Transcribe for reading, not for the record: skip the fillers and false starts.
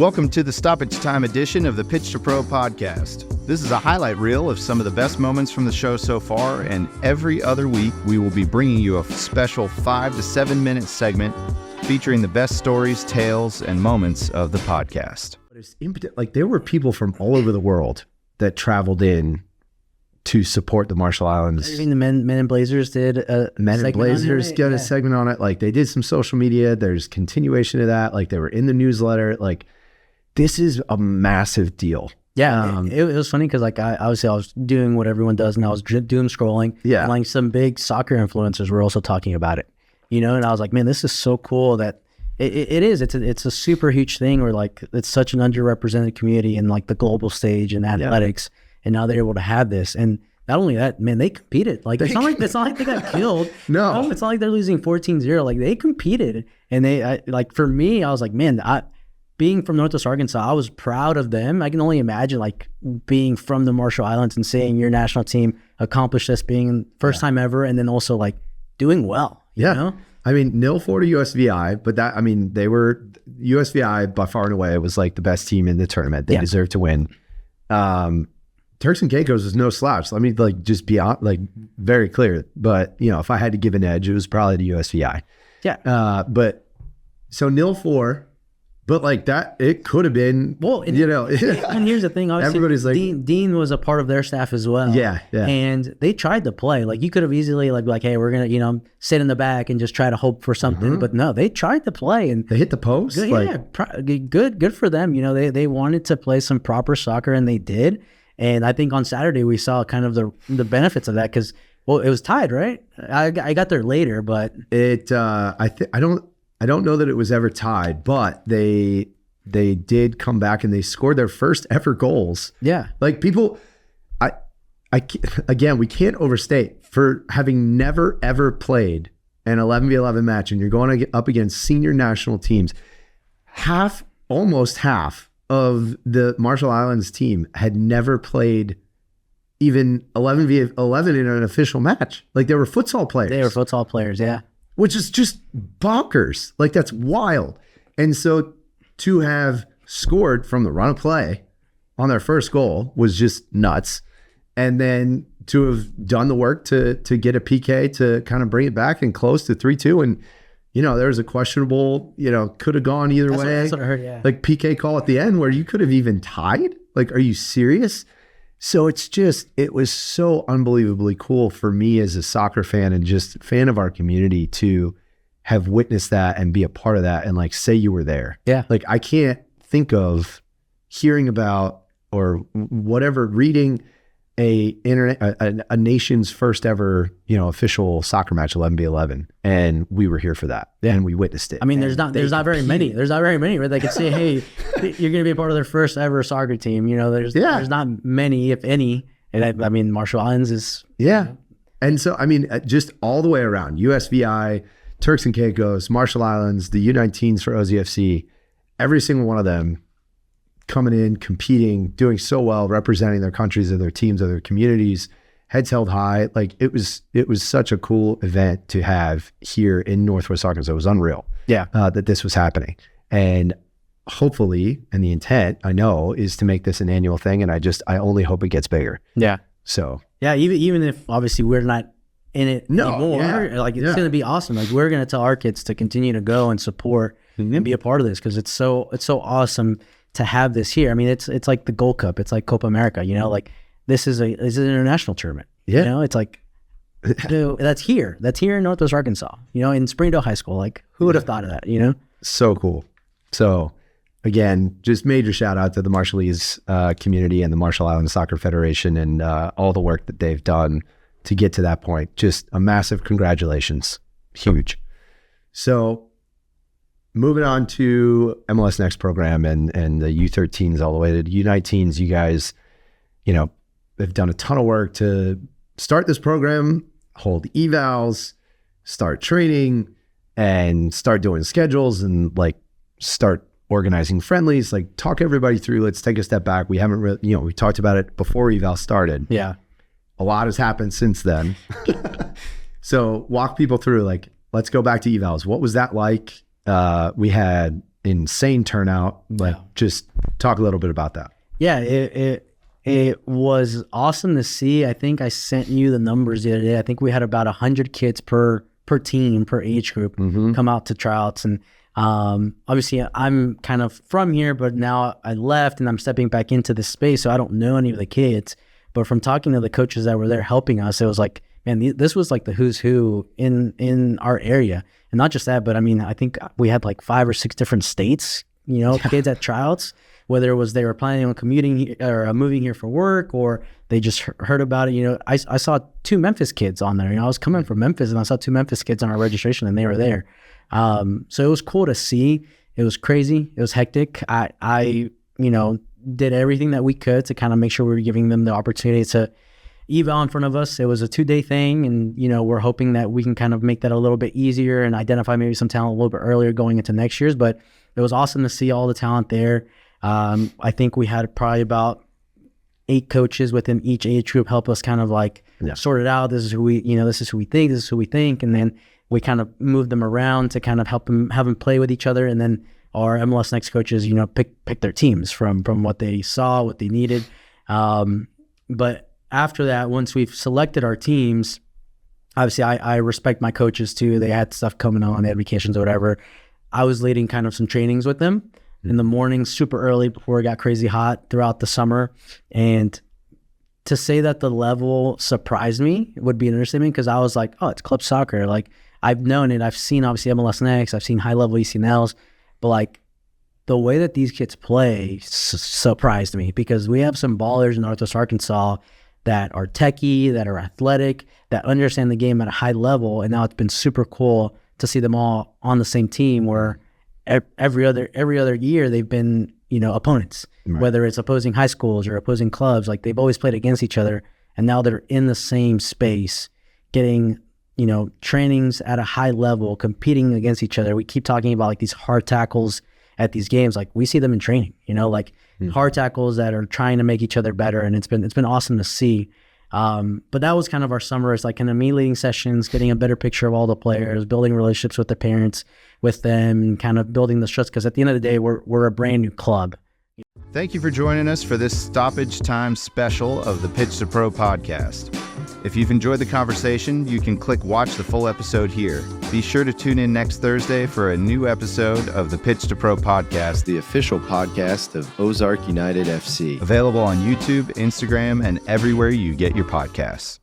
Welcome to the Stoppage Time edition of the Pitch to Pro podcast. This is a highlight reel of some of the best moments from the show so far, and every other week we will be bringing you a special 5 to 7 minute segment featuring the best stories, tales, and moments of the podcast. Like, there were people from all over the world that traveled in to support the Marshall Islands. I mean, the Men in Blazers did a Men in Blazers got a segment on it. Like, they did some social media. There's continuation of that. Like, they were in the newsletter. Like, this is a massive deal. Yeah, it was funny because, like, I was doing what everyone does, and I was doom scrolling. Yeah, and, like, some big soccer influencers were also talking about it. You know, and I was like, man, this is so cool that it is. It's a super huge thing where, like, it's such an underrepresented community in, like, the global stage in athletics. And now they're able to have this. And not only that, man, they competed. Like, it's not like they got killed. No, it's not like they're losing 14-0. Like, they competed. And like, for me, I was like, man, being from Northwest Arkansas, I was proud of them. I can only imagine, like, being from the Marshall Islands and seeing your national team accomplish this, being first time ever, and then also, like, doing well. You know? I mean, 0-4 to USVI, but that, I mean, they were, USVI by far and away was, like, the best team in the tournament. They deserved to win. Turks and Caicos is no slouch. Let me, like, just be very clear. But, you know, if I had to give an edge, it was probably the USVI. Yeah. But so 0-4, but, like, that, it could have been, well, and, you know. And here's the thing. Everybody's like, Dean was a part of their staff as well. Yeah. And they tried to play. Like, you could have easily, like, hey, we're going to, you know, sit in the back and just try to hope for something. But no, they tried to play. And they hit the post. Good for them. You know, they wanted to play some proper soccer, and they did. And I think on Saturday we saw kind of the benefits of that because, well, it was tied, right? I got there later, but I don't know that it was ever tied, but they did come back and they scored their first ever goals. Yeah, like, people, again, we can't overstate, for having never ever played an 11v11 match and you're going up against senior national teams. Almost half of the Marshall Islands team had never played even 11v11 in an official match. Like, they were futsal players. They were futsal players, yeah. Which is just bonkers. Like, that's wild. And so to have scored from the run of play on their first goal was just nuts. And then to have done the work to get a PK to kind of bring it back and close to 3-2. And, you know, there was a questionable, you know, could have gone either way. That's what I heard, yeah. Like, PK call at the end where you could have even tied. Like, are you serious? So it was so unbelievably cool for me as a soccer fan and just fan of our community to have witnessed that and be a part of that and, like, say you were there. Yeah. Like, I can't think of hearing about or whatever, reading a nation's first ever, you know, official soccer match, 11v11, and we were here for that. Yeah. And we witnessed it. I mean, there's not very many where they could say, hey, you're going to be a part of their first ever soccer team. You know, there's not many, if any. And I mean, Marshall Islands is. Yeah. You know. And so, I mean, just all the way around, USVI, Turks and Caicos, Marshall Islands, the U19s for OZFC, every single one of them coming in, competing, doing so well, representing their countries or their teams or their communities, heads held high. Like, it was such a cool event to have here in Northwest Arkansas. It was unreal. Yeah. That this was happening. And hopefully, and the intent, I know, is to make this an annual thing. And I only hope it gets bigger. Yeah. So. Yeah, even if obviously we're not in it anymore, like, it's going to be awesome. Like, we're going to tell our kids to continue to go and support and be a part of this because it's so awesome to have this here. I mean, it's like the Gold Cup. It's like Copa America, you know, like, this is an international tournament. Yeah. You know, it's like, that's here in Northwest Arkansas, you know, in Springdale High School. Like, who would have thought of that, you know? So cool. So again, just major shout out to the Marshallese community and the Marshall Islands Soccer Federation and all the work that they've done to get to that point. Just a massive congratulations. Huge. So moving on to MLS Next program and the U13s all the way to the U19s, you guys, you know, have done a ton of work to start this program, hold evals, start training, and start doing schedules and, like, start organizing friendlies. Like, talk everybody through. Let's take a step back. We haven't really, you know, we talked about it before eval started. Yeah. A lot has happened since then. So walk people through, like, let's go back to evals. What was that like? We had insane turnout. Like, just talk a little bit about that. Yeah, it was awesome to see. I think I sent you the numbers the other day. I think we had about 100 kids per team, per age group come out to tryouts. And obviously I'm kind of from here, but now I left and I'm stepping back into this space, so I don't know any of the kids. But from talking to the coaches that were there helping us, it was like, man, this was like the who's who in our area. And not just that, but I mean, I think we had like 5 or 6 different states, kids at tryouts, whether it was they were planning on commuting or moving here for work, or they just heard about it. I saw 2 Memphis kids on there. I was coming from Memphis and I saw 2 Memphis kids on our registration and they were there. So it was cool to see. It was crazy. It was hectic. I did everything that we could to kind of make sure we were giving them the opportunity to eval in front of us. It was a 2-day thing, and we're hoping that we can kind of make that a little bit easier and identify maybe some talent a little bit earlier going into next year's. But it was awesome to see all the talent there. I think we had probably about 8 coaches within each age group help us kind of like sort it out. This is who we, this is who we think, this is who we think. And then we kind of moved them around to kind of have them play with each other. And then our MLS Next coaches, pick their teams from what they saw, what they needed. But after that, once we've selected our teams, obviously I respect my coaches too. They had stuff coming on, they had vacations or whatever. I was leading kind of some trainings with them in the morning, super early before it got crazy hot throughout the summer. And to say that the level surprised me would be an understatement, because I was like, oh, it's club soccer. Like, I've known it. I've seen obviously MLS Next. I've seen high level ECNLs, but like the way that these kids play surprised me, because we have some ballers in Northwest Arkansas that are techie, that are athletic, that understand the game at a high level. And now it's been super cool to see them all on the same team, where every other year they've been, opponents, right? Whether it's opposing high schools or opposing clubs, like they've always played against each other. And now they're in the same space, getting, trainings at a high level, competing against each other. We keep talking about like these hard tackles at these games. Like, we see them in training, hard tackles that are trying to make each other better. And it's been awesome to see. But that was kind of our summer. It's like kind of me leading sessions, getting a better picture of all the players, building relationships with the parents, with them, and kind of building the trust. Because at the end of the day, we're a brand new club. Thank you for joining us for this stoppage time special of the Pitch to Pro podcast. If you've enjoyed the conversation, you can click watch the full episode here. Be sure to tune in next Thursday for a new episode of the Pitch to Pro podcast, the official podcast of Ozark United FC. Available on YouTube, Instagram, and everywhere you get your podcasts.